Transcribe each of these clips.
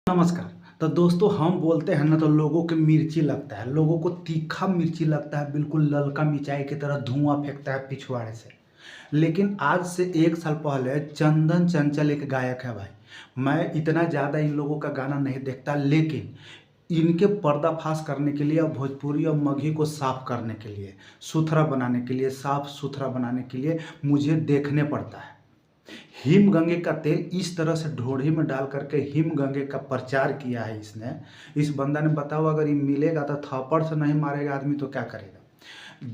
नमस्कार। तो दोस्तों हम बोलते हैं ना तो लोगों को मिर्ची लगता है, लोगों को तीखा मिर्ची लगता है, बिल्कुल ललका मिर्चाई की तरह धुआं फेंकता है पिछवाड़े से। लेकिन आज से 1 साल पहले चंदन चंचल एक गायक है भाई। मैं इतना ज़्यादा इन लोगों का गाना नहीं देखता, लेकिन इनके पर्दाफाश करने के लिए और भोजपुरी और मगही को साफ करने के लिए, सुथरा बनाने के लिए, साफ सुथरा बनाने के लिए मुझे देखने पड़ता है। हिमगंगे का तेल इस तरह से ढोढ़ी में डाल करके हिमगंगे का प्रचार किया है इसने। इस बंदा ने बताओ, अगर ये मिलेगा तो थप्पड़ से नहीं मारेगा आदमी तो क्या करेगा।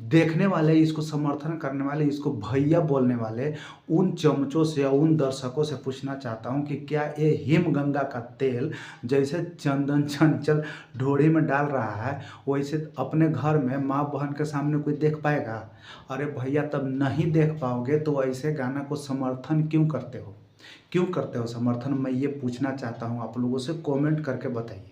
देखने वाले, इसको समर्थन करने वाले, इसको भैया बोलने वाले उन चमचों से या उन दर्शकों से पूछना चाहता हूं कि क्या ये हिमगंगा का तेल जैसे चंदन चंचल ढोढ़ी में डाल रहा है वैसे अपने घर में माँ बहन के सामने कोई देख पाएगा? अरे भैया, तब नहीं देख पाओगे तो ऐसे गाना को समर्थन क्यों करते हो? क्यों करते हो समर्थन? मैं ये पूछना चाहता हूँ आप लोगों से, कमेंट करके बताइए।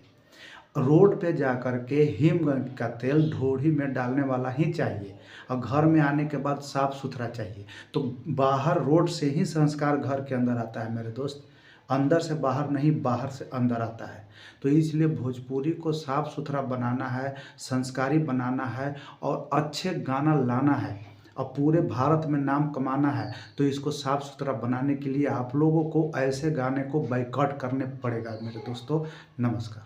रोड पे जा कर के हिमगंग का तेल ढोढ़ी में डालने वाला ही चाहिए और घर में आने के बाद साफ सुथरा चाहिए। तो बाहर रोड से ही संस्कार घर के अंदर आता है मेरे दोस्त, अंदर से बाहर नहीं, बाहर से अंदर आता है। तो इसलिए भोजपुरी को साफ सुथरा बनाना है, संस्कारी बनाना है और अच्छे गाना लाना है और पूरे भारत में नाम कमाना है। तो इसको साफ सुथरा बनाने के लिए आप लोगों को ऐसे गाने को बाइकआउट करने पड़ेगा मेरे दोस्तों। नमस्कार।